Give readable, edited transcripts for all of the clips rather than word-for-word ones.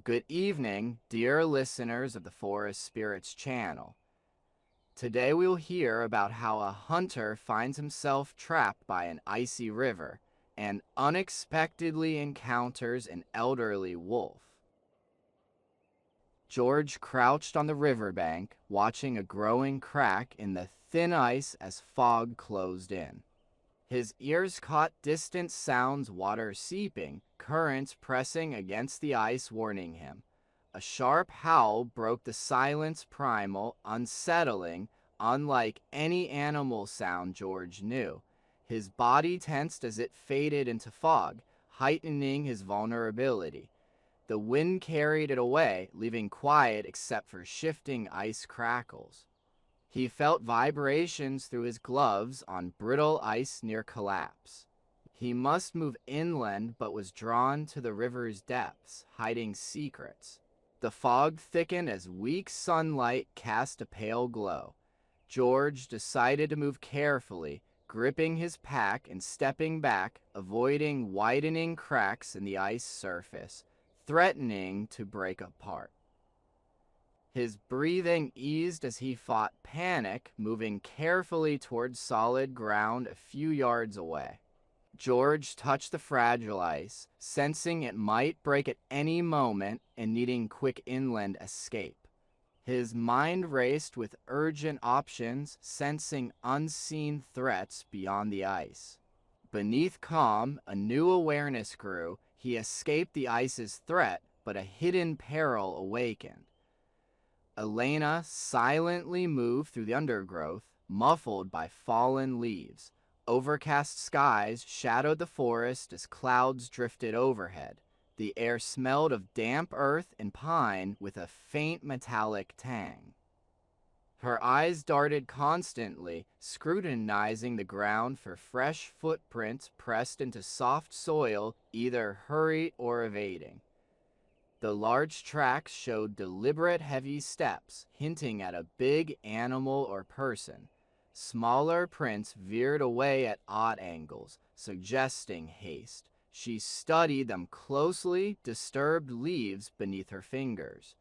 Good evening, dear listeners of the Forest Spirits channel. Today we'll hear about how a hunter finds himself trapped by an icy river and unexpectedly encounters an elderly wolf. George crouched on the riverbank, watching a growing crack in the thin ice as fog closed in. His ears caught distant sounds, water seeping, currents pressing against the ice warning him. A sharp howl broke the silence, primal, unsettling, unlike any animal sound George knew. His body tensed as it faded into fog, heightening his vulnerability. The wind carried it away, leaving quiet except for shifting ice crackles. He felt vibrations through his gloves on brittle ice near collapse. He must move inland but was drawn to the river's depths, hiding secrets. The fog thickened as weak sunlight cast a pale glow. George decided to move carefully, gripping his pack and stepping back, avoiding widening cracks in the ice surface, threatening to break apart. His breathing eased as he fought panic, moving carefully towards solid ground a few yards away. George touched the fragile ice, sensing it might break at any moment and needing quick inland escape. His mind raced with urgent options, sensing unseen threats beyond the ice. Beneath calm, a new awareness grew. He escaped the ice's threat, but a hidden peril awakened. Elena silently moved through the undergrowth, muffled by fallen leaves. Overcast skies shadowed the forest as clouds drifted overhead. The air smelled of damp earth and pine with a faint metallic tang. Her eyes darted constantly, scrutinizing the ground for fresh footprints pressed into soft soil, either hurried or evading. The large tracks showed deliberate heavy steps, hinting at a big animal or person. Smaller prints veered away at odd angles, suggesting haste. She studied them closely, disturbed leaves beneath her fingers.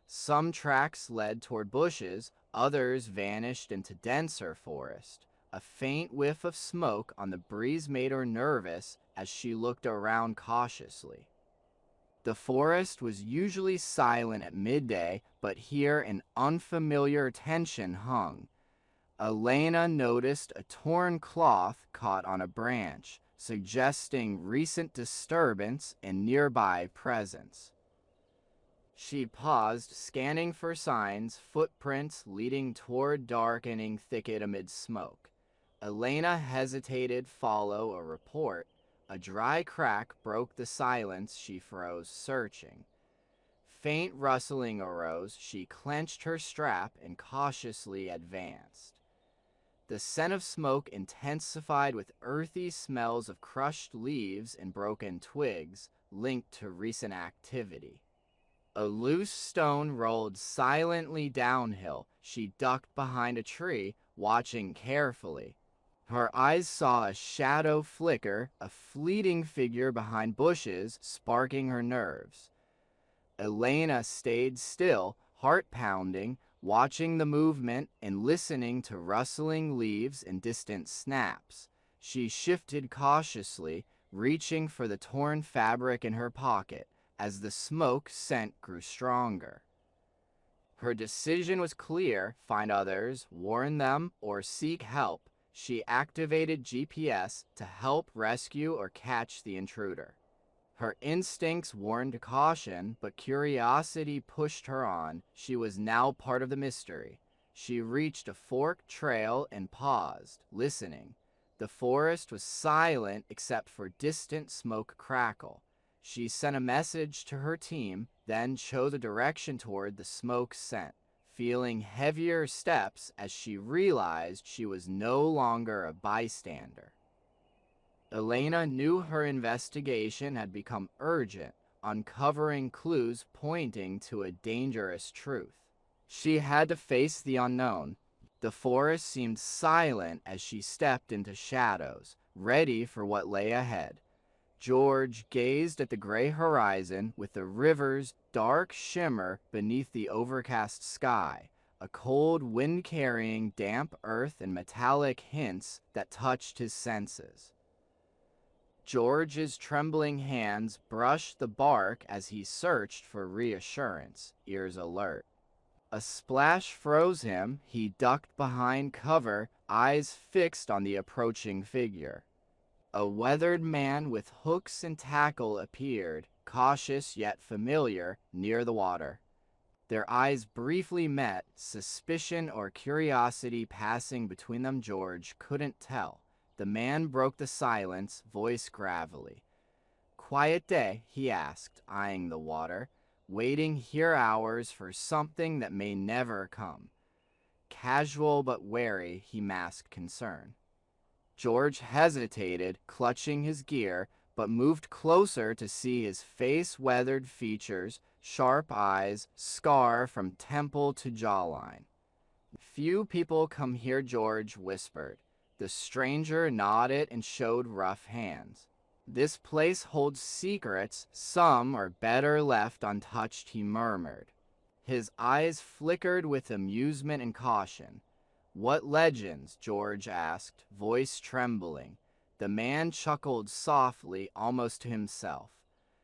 Some tracks led toward bushes, others vanished into denser forest. A faint whiff of smoke on the breeze made her nervous as she looked around cautiously. The forest was usually silent at midday, but here an unfamiliar tension hung. Elena noticed a torn cloth caught on a branch, suggesting recent disturbance and nearby presence. She paused, scanning for signs, footprints leading toward darkening thicket amid smoke. Elena hesitated, follow a report. A dry crack broke the silence. She froze, searching. Faint rustling arose. She clenched her strap and cautiously advanced. The scent of smoke intensified with earthy smells of crushed leaves and broken twigs linked to recent activity. A loose stone rolled silently downhill. She ducked behind a tree, watching carefully. Her eyes saw a shadow flicker, a fleeting figure behind bushes, sparking her nerves. Elena stayed still, heart pounding, watching the movement and listening to rustling leaves and distant snaps. She shifted cautiously, reaching for the torn fabric in her pocket as the smoke scent grew stronger. Her decision was clear: find others, warn them, or seek help. She activated GPS to help rescue or catch the intruder. Her instincts warned caution, but curiosity pushed her on. She was now part of the mystery. She reached a forked trail and paused, listening. The forest was silent except for distant smoke crackle. She sent a message to her team, then chose a direction toward the smoke scent, feeling heavier steps as she realized she was no longer a bystander. Elena knew her investigation had become urgent, uncovering clues pointing to a dangerous truth. She had to face the unknown. The forest seemed silent as she stepped into shadows, ready for what lay ahead. George gazed at the gray horizon with the river's dark shimmer beneath the overcast sky, a cold wind carrying damp earth and metallic hints that touched his senses. George's trembling hands brushed the bark as he searched for reassurance, ears alert. A splash froze him. He ducked behind cover, eyes fixed on the approaching figure. A weathered man with hooks and tackle appeared, cautious yet familiar, near the water. Their eyes briefly met, suspicion or curiosity passing between them. George couldn't tell. The man broke the silence, voice gravelly. "Quiet day?" he asked, eyeing the water. "Waiting here hours for something that may never come." Casual but wary, he masked concern. George hesitated, clutching his gear, but moved closer to see his face-weathered features, sharp eyes, scar from temple to jawline. "Few people come here," George whispered. The stranger nodded and showed rough hands. "This place holds secrets. Some are better left untouched," he murmured. His eyes flickered with amusement and caution. "What legends?" George asked, voice trembling. The man chuckled softly, almost to himself.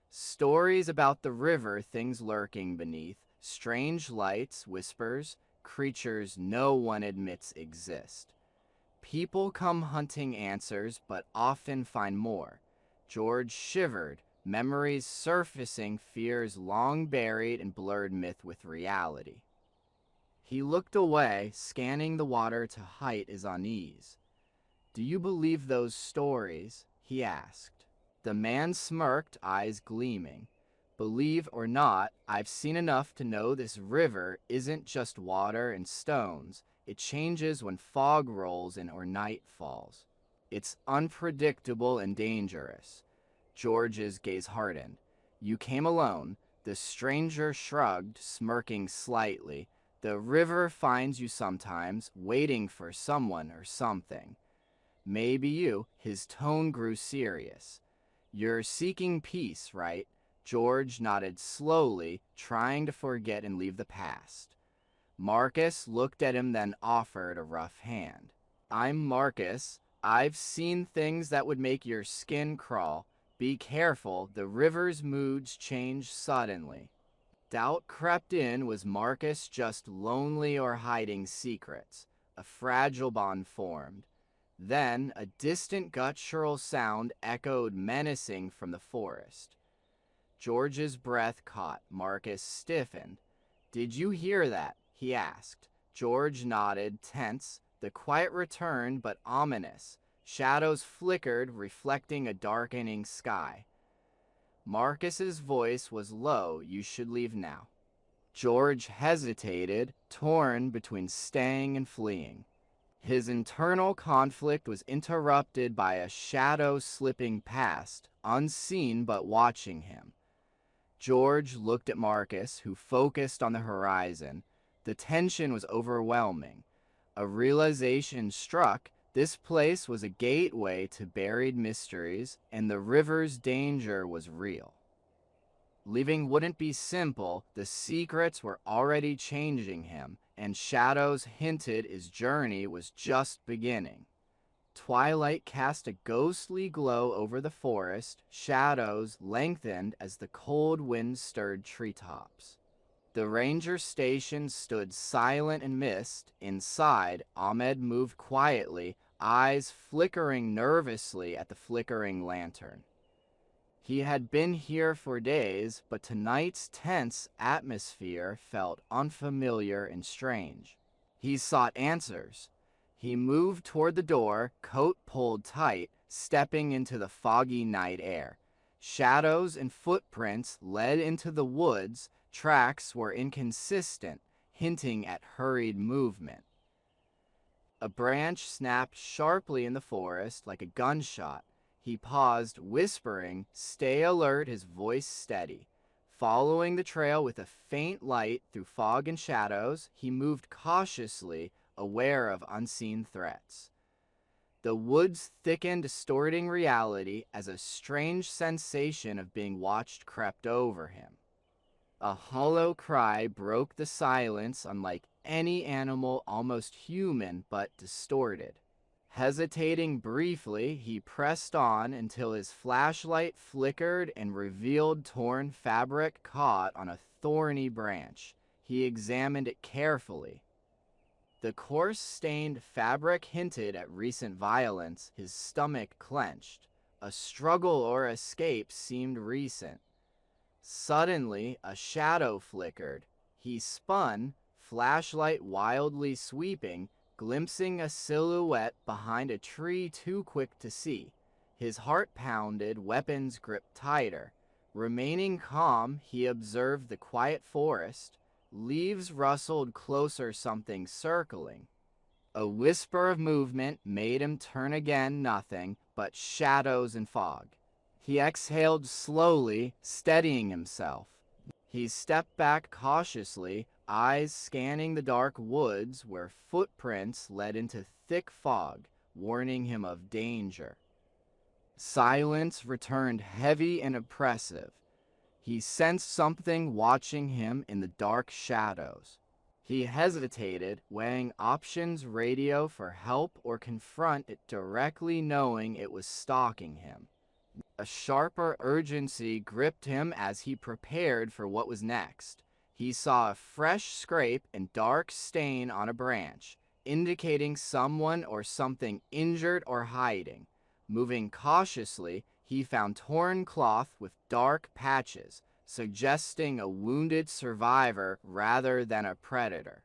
"Stories about the river, things lurking beneath, strange lights, whispers, creatures no one admits exist. People come hunting answers, but often find more." George shivered, memories surfacing, fears long buried and blurred myth with reality. He looked away, scanning the water to hide his unease. "Do you believe those stories?" he asked. The man smirked, eyes gleaming. "Believe or not, I've seen enough to know this river isn't just water and stones. It changes when fog rolls in or night falls. It's unpredictable and dangerous." George's gaze hardened. "You came alone." The stranger shrugged, smirking slightly. "The river finds you sometimes, waiting for someone or something." "Maybe you." His tone grew serious. "You're seeking peace, right?" George nodded slowly, trying to forget and leave the past. Marcus looked at him, then offered a rough hand. "I'm Marcus. I've seen things that would make your skin crawl. Be careful, the river's moods change suddenly." Doubt crept in. Was Marcus just lonely or hiding secrets? A fragile bond formed. Then a distant guttural sound echoed menacing from the forest. George's breath caught. Marcus stiffened. "Did you hear that?" he asked. George nodded, tense. The quiet returned, but ominous. Shadows flickered, reflecting a darkening sky. Marcus's voice was low. "You should leave now." George hesitated, torn between staying and fleeing. His internal conflict was interrupted by a shadow slipping past, unseen but watching him. George looked at Marcus, who focused on the horizon. The tension was overwhelming. A realization struck. This place was a gateway to buried mysteries, and the river's danger was real. Leaving wouldn't be simple. The secrets were already changing him, and shadows hinted his journey was just beginning. Twilight cast a ghostly glow over the forest. Shadows lengthened as the cold wind stirred treetops. The ranger station stood silent in mist. Inside, Ahmed moved quietly, eyes flickering nervously at the flickering lantern. He had been here for days, but tonight's tense atmosphere felt unfamiliar and strange. He sought answers. He moved toward the door, coat pulled tight, stepping into the foggy night air. Shadows and footprints led into the woods. Tracks were inconsistent, hinting at hurried movement. A branch snapped sharply in the forest like a gunshot. He paused, whispering, "Stay alert," his voice steady. Following the trail with a faint light through fog and shadows, he moved cautiously, aware of unseen threats. The woods thickened, distorting reality as a strange sensation of being watched crept over him. A hollow cry broke the silence, unlike any animal, almost human but distorted. Hesitating briefly, he pressed on until his flashlight flickered and revealed torn fabric caught on a thorny branch. He examined it carefully. The coarse stained fabric hinted at recent violence. His stomach clenched. A struggle or escape seemed recent. Suddenly, a shadow flickered. He spun, flashlight wildly sweeping, glimpsing a silhouette behind a tree too quick to see. His heart pounded, weapons gripped tighter. Remaining calm, he observed the quiet forest. Leaves rustled closer, something circling. A whisper of movement made him turn again, nothing but shadows and fog. He exhaled slowly, steadying himself. He stepped back cautiously, eyes scanning the dark woods where footprints led into thick fog, warning him of danger. Silence returned heavy and oppressive. He sensed something watching him in the dark shadows. He hesitated, weighing options: radio for help or confront it directly, knowing it was stalking him. A sharper urgency gripped him as he prepared for what was next. He saw a fresh scrape and dark stain on a branch, indicating someone or something injured or hiding. Moving cautiously, he found torn cloth with dark patches, suggesting a wounded survivor rather than a predator.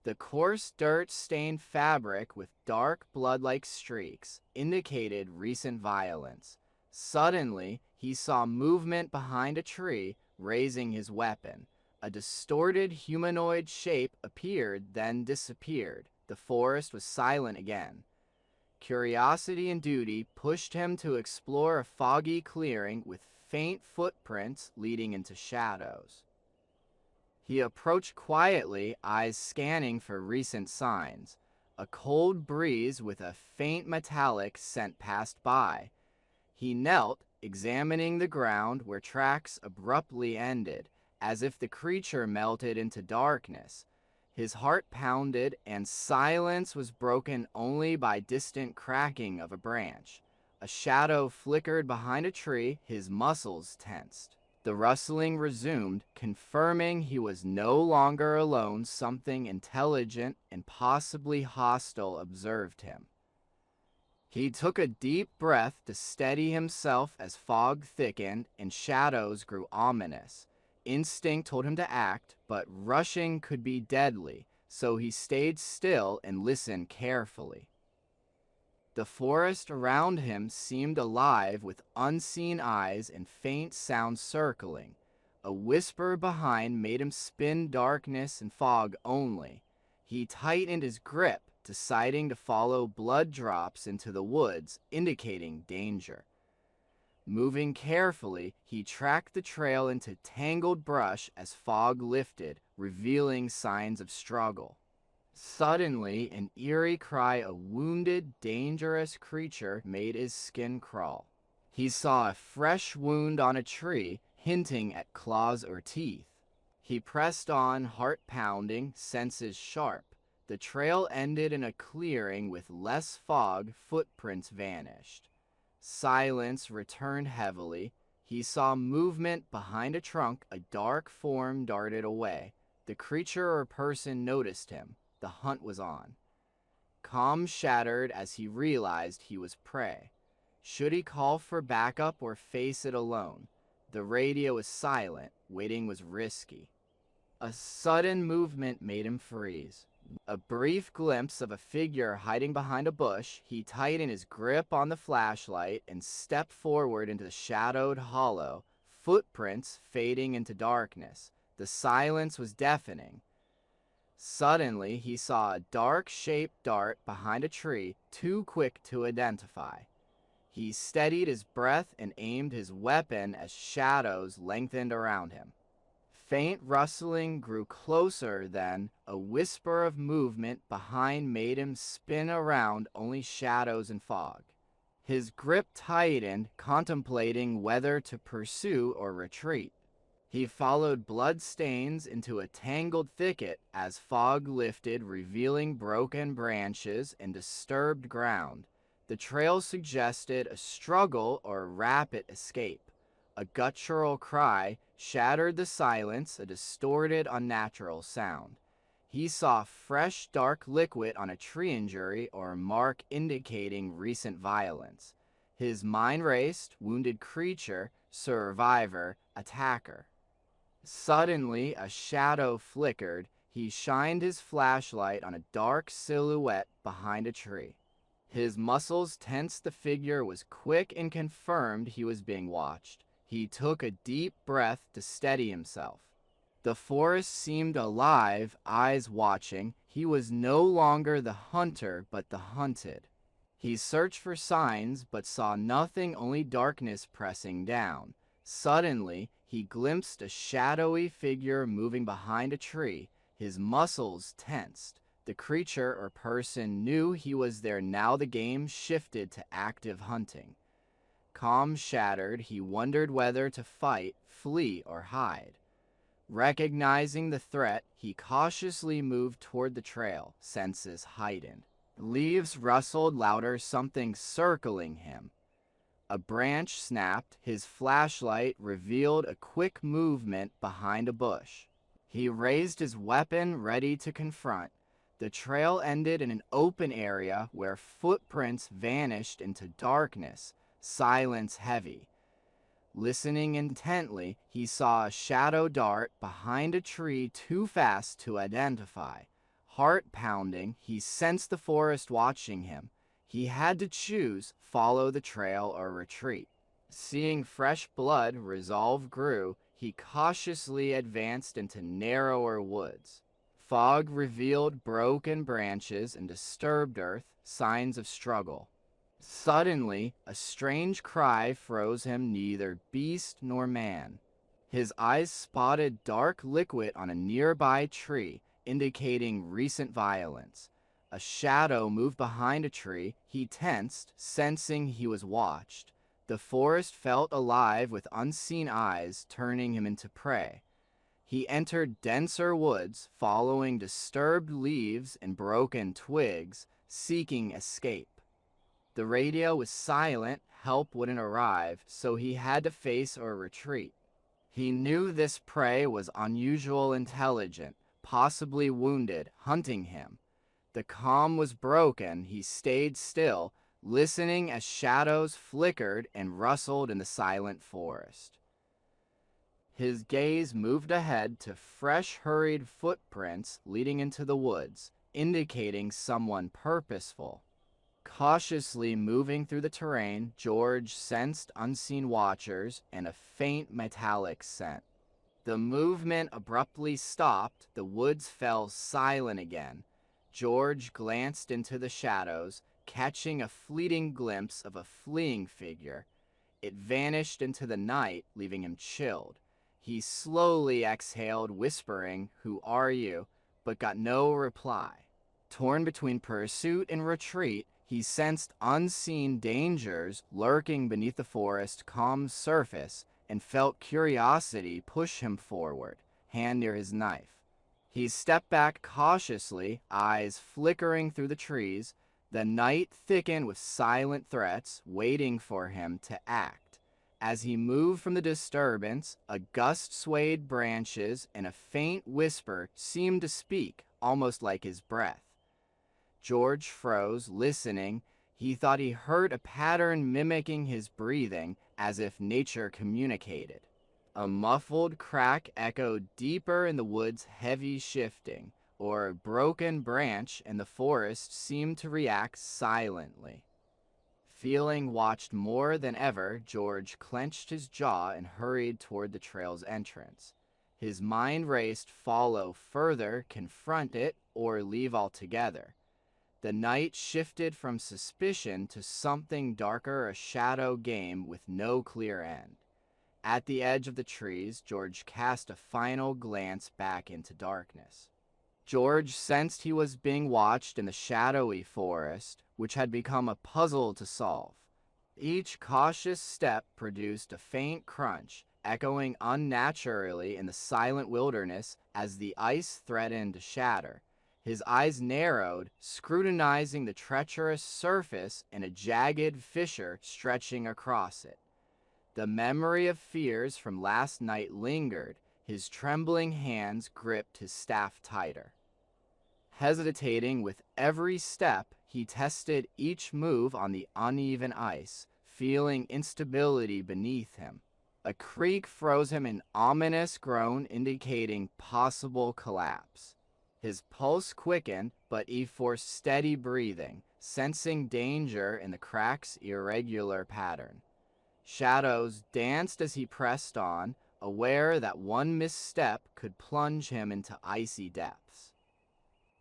The coarse dirt-stained fabric with dark blood-like streaks indicated recent violence. Suddenly, he saw movement behind a tree, raising his weapon. A distorted humanoid shape appeared, then disappeared. The forest was silent again. Curiosity and duty pushed him to explore a foggy clearing with faint footprints leading into shadows. He approached quietly, eyes scanning for recent signs. A cold breeze with a faint metallic scent passed by. He knelt, examining the ground where tracks abruptly ended, as if the creature melted into darkness. His heart pounded, and silence was broken only by distant cracking of a branch. A shadow flickered behind a tree, his muscles tensed. The rustling resumed, confirming he was no longer alone. Something intelligent and possibly hostile observed him. He took a deep breath to steady himself as fog thickened and shadows grew ominous. Instinct told him to act, but rushing could be deadly, so he stayed still and listened carefully. The forest around him seemed alive with unseen eyes and faint sounds circling. A whisper behind made him spin darkness and fog only. He tightened his grip, deciding to follow blood drops into the woods, indicating danger. Moving carefully, he tracked the trail into tangled brush as fog lifted, revealing signs of struggle. Suddenly, an eerie cry, a wounded, dangerous creature, made his skin crawl. He saw a fresh wound on a tree, hinting at claws or teeth. He pressed on, heart pounding, senses sharp. The trail ended in a clearing with less fog, footprints vanished. Silence returned heavily. He saw movement behind a trunk, a dark form darted away. The creature or person noticed him. The hunt was on. Calm shattered as he realized he was prey. Should he call for backup or face it alone? The radio was silent. Waiting was risky. A sudden movement made him freeze. A brief glimpse of a figure hiding behind a bush. He tightened his grip on the flashlight and stepped forward into the shadowed hollow, footprints fading into darkness. The silence was deafening. Suddenly, he saw a dark shape dart behind a tree, too quick to identify. He steadied his breath and aimed his weapon as shadows lengthened around him. faint rustling grew closer, then a whisper of movement behind made him spin around, only shadows and fog. His grip tightened, contemplating whether to pursue or retreat. He followed bloodstains into a tangled thicket as fog lifted, revealing broken branches and disturbed ground. The trail suggested a struggle or rapid escape. A guttural cry shattered the silence, a distorted, unnatural sound. He saw fresh, dark liquid on a tree injury or a mark indicating recent violence. His mind raced, wounded creature, survivor, attacker. Suddenly, a shadow flickered. He shined his flashlight on a dark silhouette behind a tree. His muscles tensed. The figure was quick and confirmed he was being watched. He took a deep breath to steady himself. The forest seemed alive, eyes watching. He was no longer the hunter, but the hunted. He searched for signs, but saw nothing, only darkness pressing down. Suddenly, he glimpsed a shadowy figure moving behind a tree. His muscles tensed. The creature or person knew he was there now. The game shifted to active hunting. Calm shattered, he wondered whether to fight, flee, or hide. Recognizing the threat, he cautiously moved toward the trail, senses heightened. Leaves rustled louder, something circling him. A branch snapped. His flashlight revealed a quick movement behind a bush. He raised his weapon, ready to confront. The trail ended in an open area where footprints vanished into darkness, silence heavy. Listening intently, he saw a shadow dart behind a tree too fast to identify. Heart pounding, he sensed the forest watching him. He had to choose, follow the trail or retreat. Seeing fresh blood, resolve grew. He cautiously advanced into narrower woods. Fog revealed broken branches and disturbed earth, signs of struggle. Suddenly, a strange cry froze him, neither beast nor man. His eyes spotted dark liquid on a nearby tree, indicating recent violence. A shadow moved behind a tree. He tensed, sensing he was watched. The forest felt alive with unseen eyes, turning him into prey. He entered denser woods, following disturbed leaves and broken twigs, seeking escape. The radio was silent, help wouldn't arrive, so he had to face or retreat. He knew this prey was unusual, intelligent, possibly wounded, hunting him. The calm was broken. He stayed still, listening as shadows flickered and rustled in the silent forest. His gaze moved ahead to fresh, hurried footprints leading into the woods, indicating someone purposeful. Cautiously moving through the terrain, George sensed unseen watchers and a faint metallic scent. The movement abruptly stopped. The woods fell silent again. George glanced into the shadows, catching a fleeting glimpse of a fleeing figure. It vanished into the night, leaving him chilled. He slowly exhaled, whispering, "Who are you?" but got no reply. Torn between pursuit and retreat, he sensed unseen dangers lurking beneath the forest's calm surface and felt curiosity push him forward, hand near his knife. He stepped back cautiously, eyes flickering through the trees. The night thickened with silent threats waiting for him to act. As he moved from the disturbance, a gust swayed branches and a faint whisper seemed to speak, almost like his breath. George froze, listening. He thought he heard a pattern mimicking his breathing, as if nature communicated. A muffled crack echoed deeper in the woods, heavy shifting, or a broken branch in the forest seemed to react silently. Feeling watched more than ever, George clenched his jaw and hurried toward the trail's entrance. His mind raced, follow further, confront it, or leave altogether. The night shifted from suspicion to something darker, a shadow game with no clear end. At the edge of the trees, George cast a final glance back into darkness. George sensed he was being watched in the shadowy forest, which had become a puzzle to solve. Each cautious step produced a faint crunch, echoing unnaturally in the silent wilderness as the ice threatened to shatter. His eyes narrowed, scrutinizing the treacherous surface and a jagged fissure stretching across it. The memory of fears from last night lingered. His trembling hands gripped his staff tighter. Hesitating with every step, he tested each move on the uneven ice, feeling instability beneath him. A creak froze him, an ominous groan indicating possible collapse. His pulse quickened, but he forced steady breathing, sensing danger in the crack's irregular pattern. Shadows danced as he pressed on, aware that one misstep could plunge him into icy depths.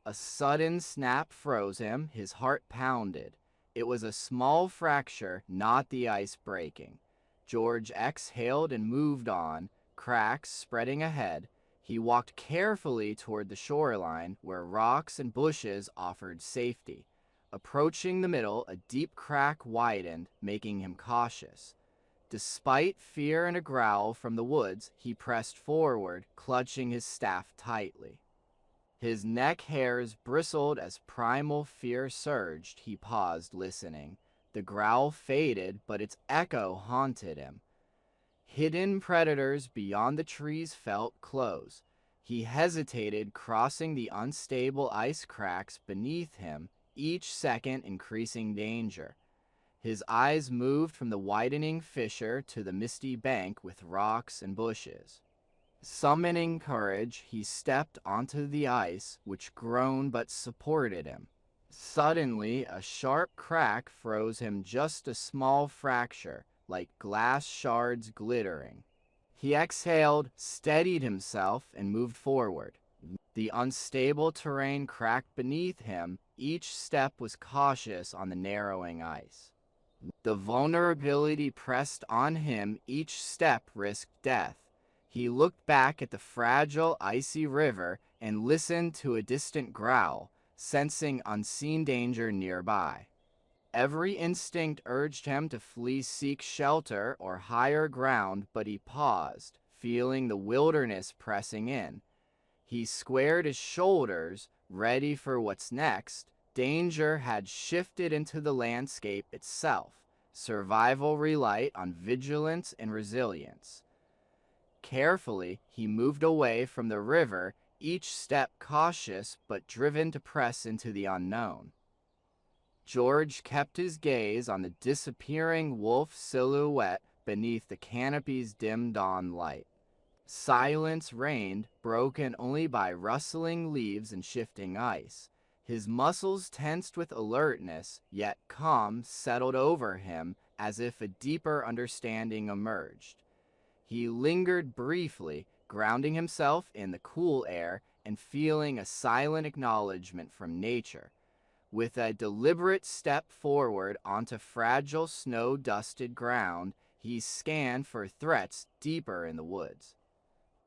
A sudden snap froze him, his heart pounded. It was a small fracture, not the ice breaking. George exhaled and moved on, cracks spreading ahead. He walked carefully toward the shoreline, where rocks and bushes offered safety. Approaching the middle, a deep crack widened, making him cautious. Despite fear and a growl from the woods, he pressed forward, clutching his staff tightly. His neck hairs bristled as primal fear surged. He paused, listening. The growl faded, but its echo haunted him. Hidden predators beyond the trees felt close. He hesitated, crossing the unstable ice cracks beneath him, each second increasing danger. His eyes moved from the widening fissure to the misty bank with rocks and bushes. Summoning courage, he stepped onto the ice, which groaned but supported him. Suddenly, a sharp crack froze him, just a small fracture, like glass shards glittering. He exhaled, steadied himself, and moved forward. The unstable terrain cracked beneath him. Each step was cautious on the narrowing ice. The vulnerability pressed on him. Each step risked death. He looked back at the fragile, icy river and listened to a distant growl, sensing unseen danger nearby. Every instinct urged him to flee, seek shelter or higher ground, but he paused, feeling the wilderness pressing in. He squared his shoulders, ready for what's next. Danger had shifted into the landscape itself. Survival relied on vigilance and resilience. Carefully, he moved away from the river, each step cautious but driven to press into the unknown. George kept his gaze on the disappearing wolf silhouette beneath the canopy's dim dawn light. Silence reigned, broken only by rustling leaves and shifting ice. His muscles tensed with alertness, yet calm settled over him as if a deeper understanding emerged. He lingered briefly, grounding himself in the cool air and feeling a silent acknowledgement from nature. With a deliberate step forward onto fragile snow-dusted ground, he scanned for threats deeper in the woods.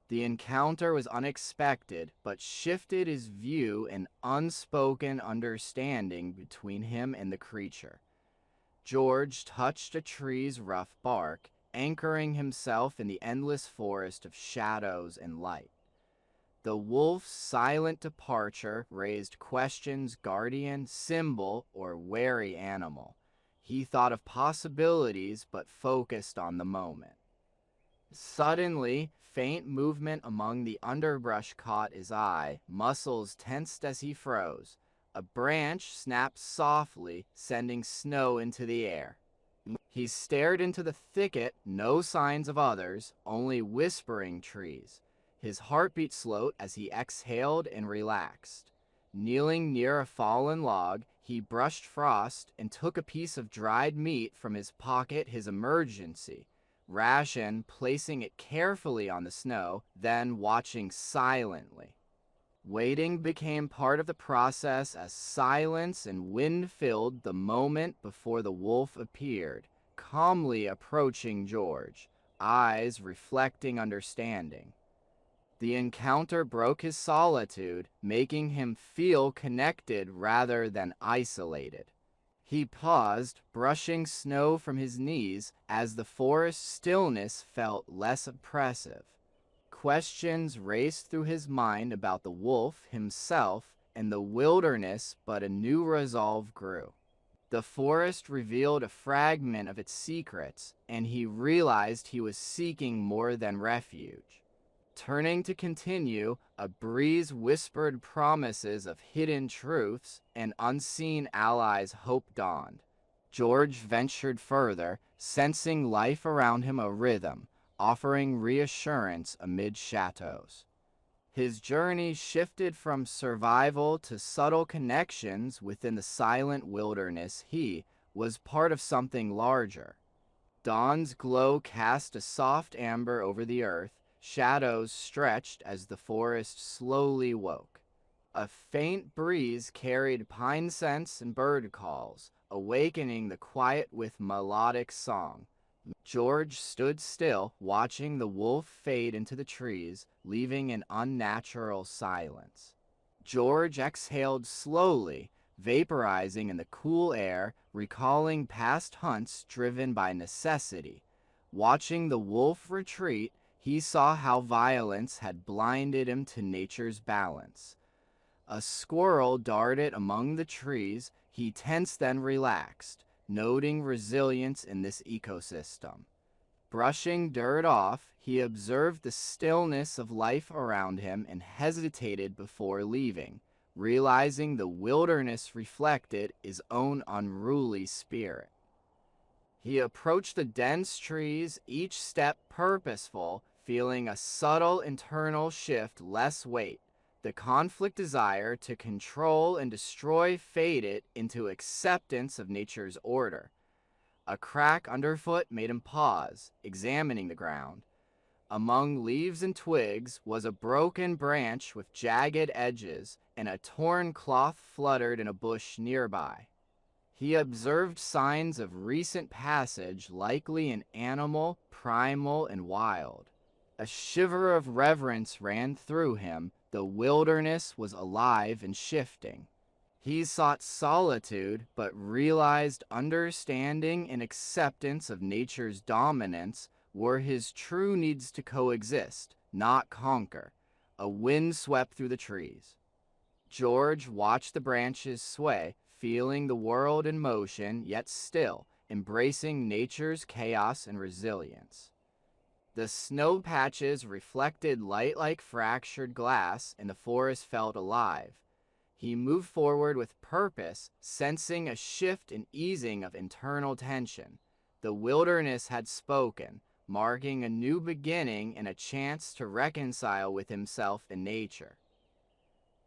The encounter was unexpected, but shifted his view, an unspoken understanding between him and the creature. George touched a tree's rough bark, anchoring himself in the endless forest of shadows and light. The wolf's silent departure raised questions: guardian, symbol, or wary animal. He thought of possibilities but focused on the moment. Suddenly, faint movement among the underbrush caught his eye, muscles tensed as he froze. A branch snapped softly, sending snow into the air. He stared into the thicket, no signs of others, only whispering trees. His heartbeat slowed as he exhaled and relaxed. Kneeling near a fallen log, he brushed frost and took a piece of dried meat from his pocket, his emergency ration, placing it carefully on the snow, then watching silently. Waiting became part of the process as silence and wind filled the moment before the wolf appeared, calmly approaching George. eyes reflecting understanding. The encounter broke his solitude, making him feel connected rather than isolated. He paused, brushing snow from his knees as the forest stillness felt less oppressive. Questions raced through his mind about the wolf himself and the wilderness, but a new resolve grew. The forest revealed a fragment of its secrets, and he realized he was seeking more than refuge. Turning to continue, a breeze whispered promises of hidden truths, and unseen allies' hope dawned. George ventured further, sensing life around him a rhythm, offering reassurance amid chateaus. His journey shifted from survival to subtle connections within the silent wilderness. He was part of something larger. Dawn's glow cast a soft amber over the earth, shadows stretched as the forest slowly woke. A faint breeze carried pine scents and bird calls, awakening the quiet with melodic song. George stood still, watching the wolf fade into the trees, leaving an unnatural silence. George exhaled slowly, vaporizing in the cool air, recalling past hunts driven by necessity. Watching the wolf retreat, he saw how violence had blinded him to nature's balance. A squirrel darted among the trees. He tensed then relaxed, noting resilience in this ecosystem. Brushing dirt off, he observed the stillness of life around him and hesitated before leaving, realizing the wilderness reflected his own unruly spirit. He approached the dense trees, each step purposeful, feeling a subtle internal shift, less weight. The conflict desire to control and destroy faded into acceptance of nature's order. A crack underfoot made him pause, examining the ground. Among leaves and twigs was a broken branch with jagged edges, and a torn cloth fluttered in a bush nearby. He observed signs of recent passage, likely an animal, primal and wild. A shiver of reverence ran through him. The wilderness was alive and shifting. He sought solitude, but realized understanding and acceptance of nature's dominance were his true needs to coexist, not conquer. A wind swept through the trees. George watched the branches sway, feeling the world in motion, yet still, embracing nature's chaos and resilience. The snow patches reflected light like fractured glass, and the forest felt alive. He moved forward with purpose, sensing a shift and easing of internal tension. The wilderness had spoken, marking a new beginning and a chance to reconcile with himself and nature.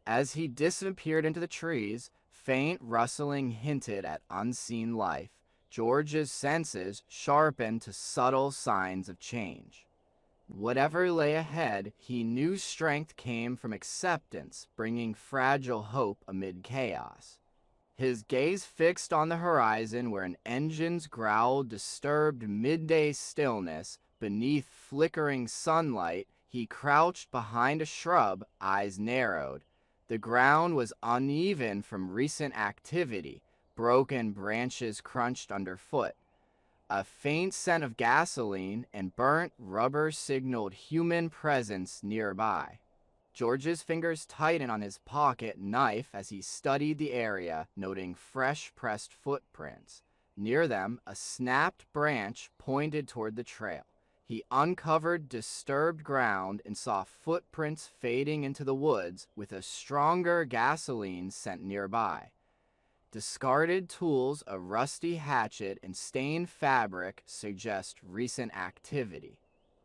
As he disappeared into the trees, faint rustling hinted at unseen life. George's senses sharpened to subtle signs of change. Whatever lay ahead, he knew strength came from acceptance, bringing fragile hope amid chaos. His gaze fixed on the horizon where an engine's growl disturbed midday stillness. Beneath flickering sunlight, he crouched behind a shrub, eyes narrowed. The ground was uneven from recent activity. Broken branches crunched underfoot. A faint scent of gasoline and burnt rubber signaled human presence nearby. George's fingers tightened on his pocket knife as he studied the area, noting fresh pressed footprints. Near them, a snapped branch pointed toward the trail. He uncovered disturbed ground and saw footprints fading into the woods, with a stronger gasoline scent nearby. Discarded tools, a rusty hatchet, and stained fabric suggest recent activity.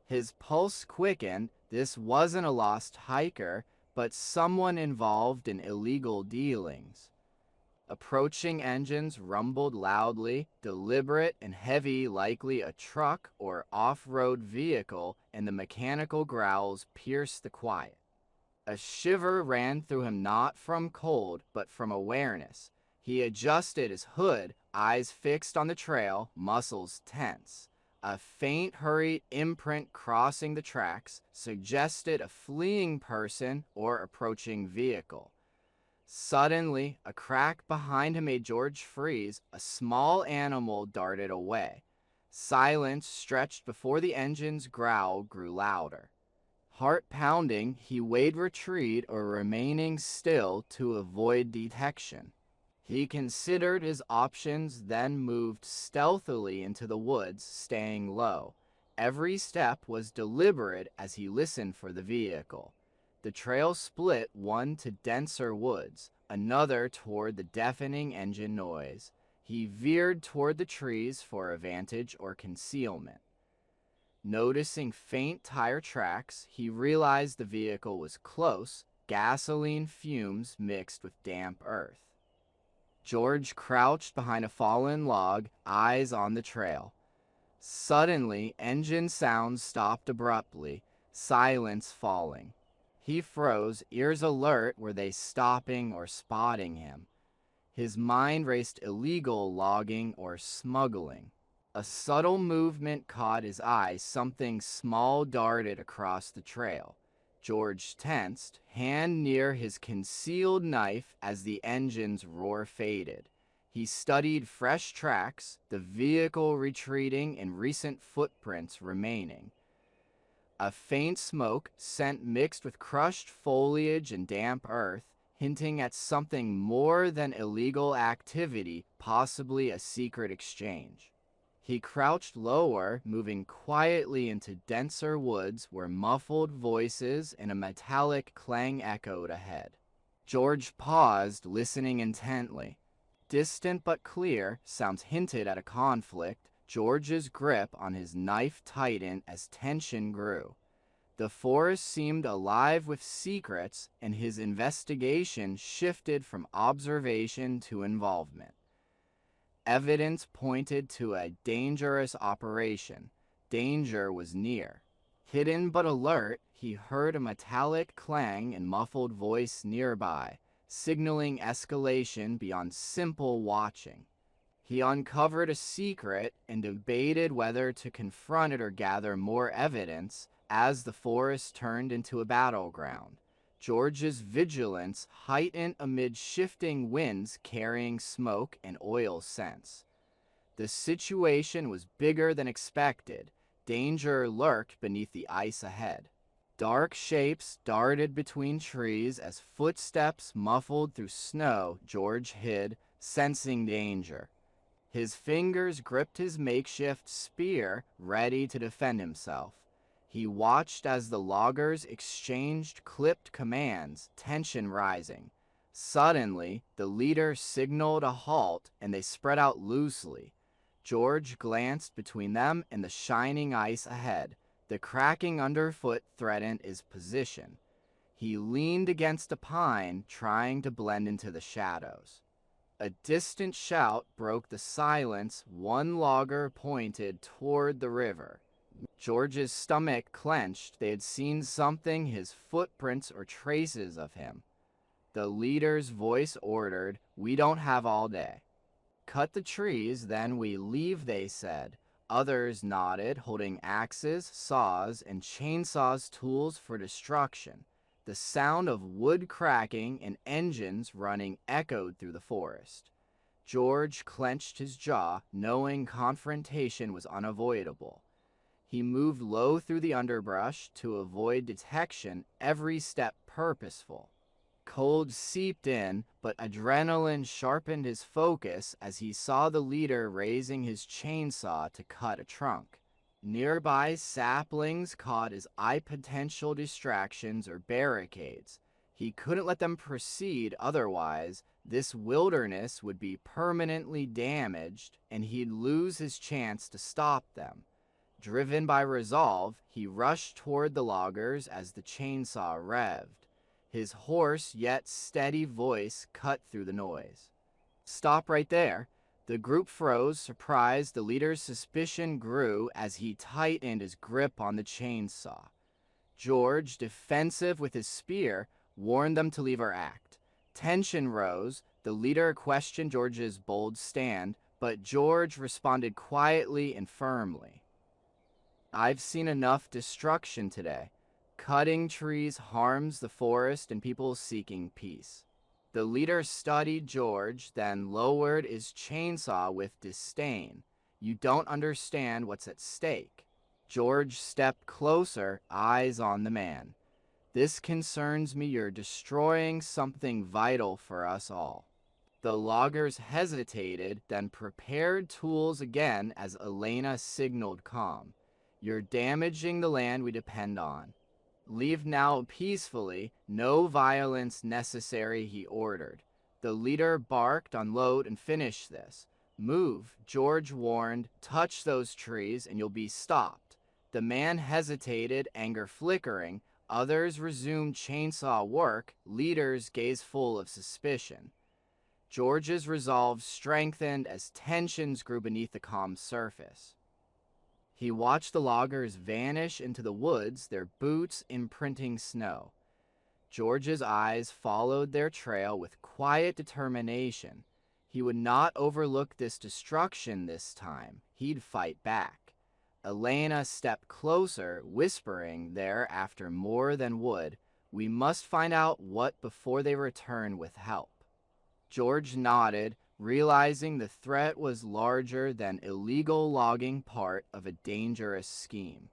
His pulse quickened. This wasn't a lost hiker, but someone involved in illegal dealings. Approaching engines rumbled loudly, deliberate and heavy, likely a truck or off-road vehicle, and the mechanical growls pierced the quiet. A shiver ran through him, not from cold, but from awareness. He adjusted his hood, eyes fixed on the trail, muscles tense. A faint, hurried imprint crossing the tracks suggested a fleeing person or approaching vehicle. Suddenly, a crack behind him made George freeze. A small animal darted away. Silence stretched before the engine's growl grew louder. Heart pounding, he weighed retreat or remaining still to avoid detection. He considered his options, then moved stealthily into the woods, staying low. Every step was deliberate as he listened for the vehicle. The trail split, one to denser woods, another toward the deafening engine noise. He veered toward the trees for a vantage or concealment. Noticing faint tire tracks, he realized the vehicle was close, gasoline fumes mixed with damp earth. George crouched behind a fallen log, eyes on the trail. Suddenly, engine sounds stopped abruptly, silence falling. He froze, ears alert. Were they stopping or spotting him? His mind raced illegal logging or smuggling. A subtle movement caught his eye. Something small darted across the trail. George tensed, hand near his concealed knife as the engine's roar faded. He studied fresh tracks, the vehicle retreating and recent footprints remaining. A faint smoke, scent mixed with crushed foliage and damp earth, hinting at something more than illegal activity, possibly a secret exchange. He crouched lower, moving quietly into denser woods where muffled voices and a metallic clang echoed ahead. George paused, listening intently. Distant but clear, sounds hinted at a conflict. George's grip on his knife tightened as tension grew. The forest seemed alive with secrets, and his investigation shifted from observation to involvement. Evidence pointed to a dangerous operation. Danger was near. Hidden but alert, he heard a metallic clang and muffled voice nearby, signaling escalation beyond simple watching. He uncovered a secret and debated whether to confront it or gather more evidence as the forest turned into a battleground. George's vigilance heightened amid shifting winds carrying smoke and oil scents. The situation was bigger than expected. Danger lurked beneath the ice ahead. Dark shapes darted between trees as footsteps muffled through snow. George hid, sensing danger. His fingers gripped his makeshift spear, ready to defend himself. He watched as the loggers exchanged clipped commands, tension rising. Suddenly, the leader signaled a halt, and they spread out loosely. George glanced between them and the shining ice ahead. The cracking underfoot threatened his position. He leaned against a pine, trying to blend into the shadows. A distant shout broke the silence. One logger pointed toward the river. George's stomach clenched. They had seen something, his footprints or traces of him. The leader's voice ordered, "We don't have all day." "Cut the trees, then we leave," they said. Others nodded, holding axes, saws, and chainsaws, tools for destruction. The sound of wood cracking and engines running echoed through the forest. George clenched his jaw, knowing confrontation was unavoidable. He moved low through the underbrush to avoid detection, every step purposeful. Cold seeped in, but adrenaline sharpened his focus as he saw the leader raising his chainsaw to cut a trunk. Nearby saplings caught his eye, potential distractions or barricades. He couldn't let them proceed, otherwise this wilderness would be permanently damaged and he'd lose his chance to stop them. Driven by resolve, he rushed toward the loggers as the chainsaw revved. His hoarse yet steady voice cut through the noise. "Stop right there." The group froze, surprised. The leader's suspicion grew as he tightened his grip on the chainsaw. George, defensive with his spear, warned them to leave or act. Tension rose. The leader questioned George's bold stand, but George responded quietly and firmly. I've seen enough destruction today. Cutting trees harms the forest and people seeking peace. The leader studied George, then lowered his chainsaw with disdain. You don't understand what's at stake. George stepped closer, eyes on the man. This concerns me. You're destroying something vital for us all. The loggers hesitated, then prepared tools again as Elena signaled calm. You're damaging the land we depend on. Leave now peacefully, no violence necessary, he ordered. The leader barked, unload and finish this. Move, George warned, touch those trees and you'll be stopped. The man hesitated, anger flickering. Others resumed chainsaw work, leaders gaze full of suspicion. George's resolve strengthened as tensions grew beneath the calm surface. He watched the loggers vanish into the woods, their boots imprinting snow. George's eyes followed their trail with quiet determination. He would not overlook this destruction this time. He'd fight back. Elena stepped closer, whispering thereafter more than would, "We must find out what before they return with help." George nodded, realizing the threat was larger than illegal logging, part of a dangerous scheme.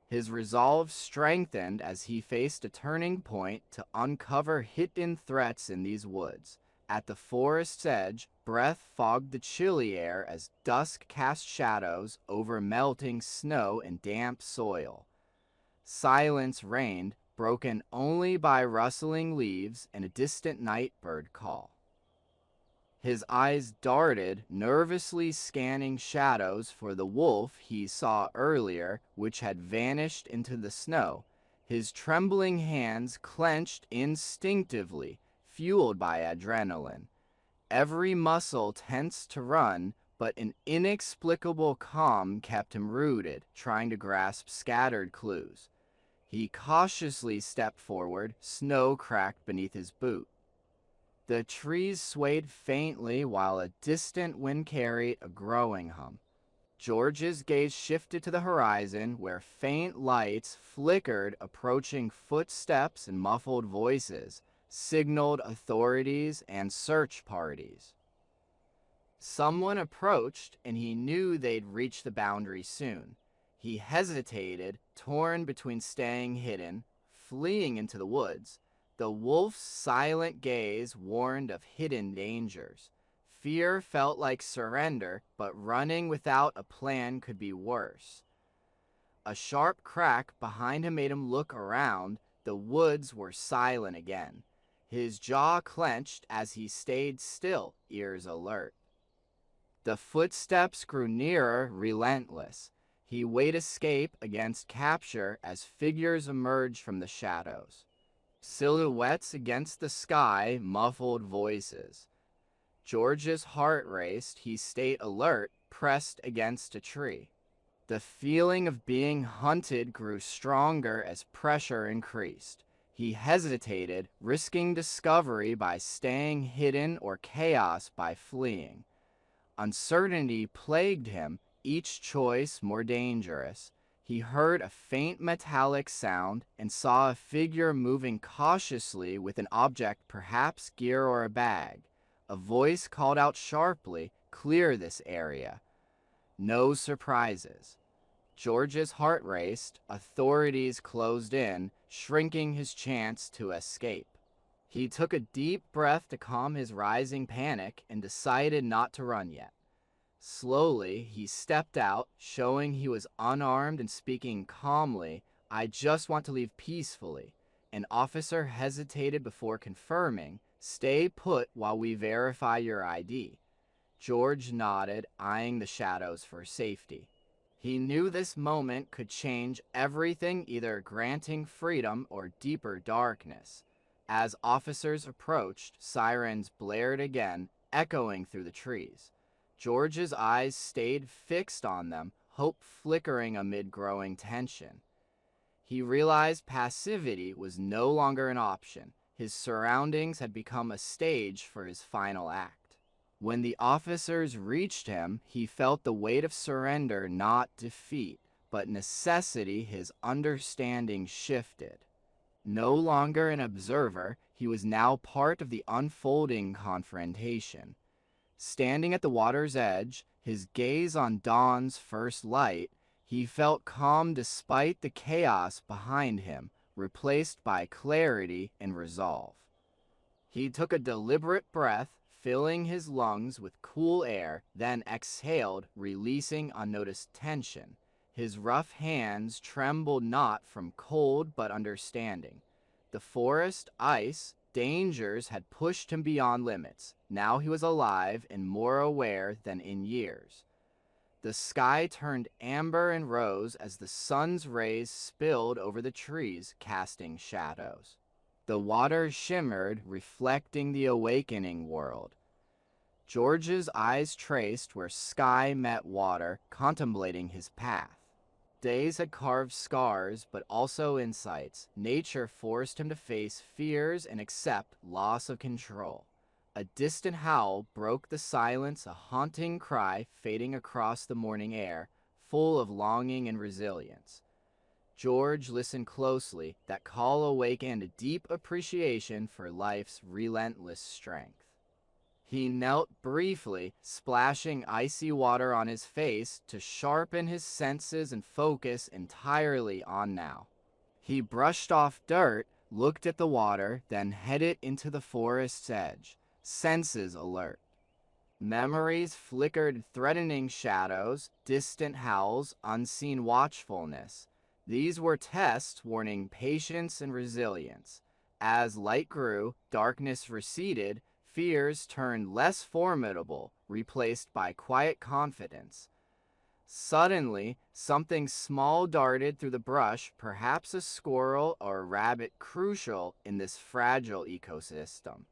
His resolve strengthened as he faced a turning point to uncover hidden threats in these woods. At the forest's edge, breath fogged the chilly air as dusk cast shadows over melting snow and damp soil. Silence reigned, broken only by rustling leaves and a distant night bird call. His eyes darted, nervously scanning shadows for the wolf he saw earlier, which had vanished into the snow. His trembling hands clenched instinctively, fueled by adrenaline. Every muscle tensed to run, but an inexplicable calm kept him rooted, trying to grasp scattered clues. He cautiously stepped forward, snow cracked beneath his boot. The trees swayed faintly while a distant wind carried a growing hum. George's gaze shifted to the horizon, where faint lights flickered. Approaching footsteps and muffled voices signaled authorities and search parties. Someone approached, and he knew they'd reach the boundary soon. He hesitated, torn between staying hidden, fleeing into the woods. The wolf's silent gaze warned of hidden dangers. Fear felt like surrender, but running without a plan could be worse. A sharp crack behind him made him look around. The woods were silent again. His jaw clenched as he stayed still, ears alert. The footsteps grew nearer, relentless. He weighed escape against capture as figures emerged from the shadows. Silhouettes against the sky, muffled voices. George's heart raced. He stayed alert, pressed against a tree. The feeling of being hunted grew stronger as pressure increased. He hesitated, risking discovery by staying hidden or chaos by fleeing. Uncertainty plagued him, each choice more dangerous. He heard a faint metallic sound and saw a figure moving cautiously with an object, perhaps gear or a bag. A voice called out sharply, "Clear this area." No surprises. George's heart raced. Authorities closed in, shrinking his chance to escape. He took a deep breath to calm his rising panic and decided not to run yet. Slowly, he stepped out, showing he was unarmed and speaking calmly. "I just want to leave peacefully." An officer hesitated before confirming, "Stay put while we verify your ID." George nodded, eyeing the shadows for safety. He knew this moment could change everything, either granting freedom or deeper darkness. As officers approached, sirens blared again, echoing through the trees. George's eyes stayed fixed on them, hope flickering amid growing tension. He realized passivity was no longer an option. His surroundings had become a stage for his final act. When the officers reached him, he felt the weight of surrender, not defeat. but necessity his understanding shifted. No longer an observer, he was now part of the unfolding confrontation. Standing at the water's edge, his gaze on dawn's first light, he felt calm despite the chaos behind him, replaced by clarity and resolve. He took a deliberate breath, filling his lungs with cool air, then exhaled, releasing unnoticed tension. His rough hands trembled not from cold but understanding. The forest, ice, dangers had pushed him beyond limits. Now he was alive and more aware than in years. The sky turned amber and rose as the sun's rays spilled over the trees, casting shadows. The water shimmered, reflecting the awakening world. George's eyes traced where sky met water, contemplating his path. Days had carved scars, but also insights. Nature forced him to face fears and accept loss of control. A distant howl broke the silence, a haunting cry fading across the morning air, full of longing and resilience. George listened closely. That call awakened a deep appreciation for life's relentless strength. He knelt briefly, splashing icy water on his face to sharpen his senses and focus entirely on now. He brushed off dirt, looked at the water, then headed into the forest's edge, senses alert. Memories flickered threatening shadows, distant howls, unseen watchfulness. These were tests warning patience and resilience. As light grew, darkness receded, fears turned less formidable, replaced by quiet confidence. Suddenly, something small darted through the brush, perhaps a squirrel or a rabbit, crucial in this fragile ecosystem.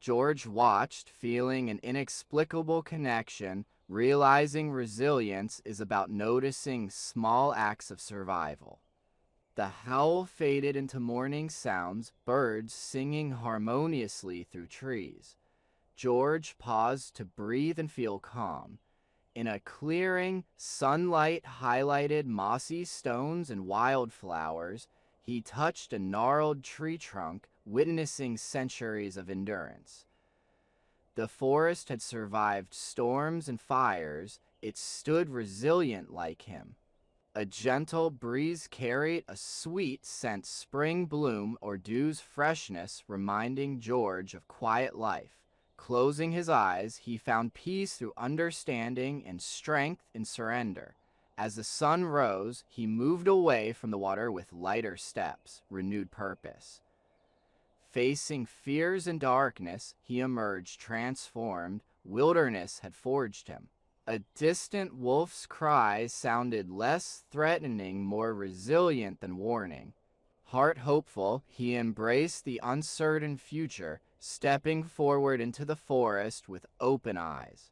George watched, feeling an inexplicable connection, realizing resilience is about noticing small acts of survival. The howl faded into morning sounds, birds singing harmoniously through trees. George paused to breathe and feel calm. In a clearing, sunlight highlighted mossy stones and wildflowers. He touched a gnarled tree trunk, witnessing centuries of endurance. The forest had survived storms and fires. It stood resilient like him. A gentle breeze carried a sweet scent, spring bloom or dew's freshness, reminding George of quiet life. Closing his eyes, he found peace through understanding and strength in surrender. As the sun rose, he moved away from the water with lighter steps, renewed purpose. Facing fears and darkness, he emerged transformed. Wilderness had forged him. A distant wolf's cry sounded less threatening, more resilient than warning. Heart hopeful, he embraced the uncertain future, stepping forward into the forest with open eyes.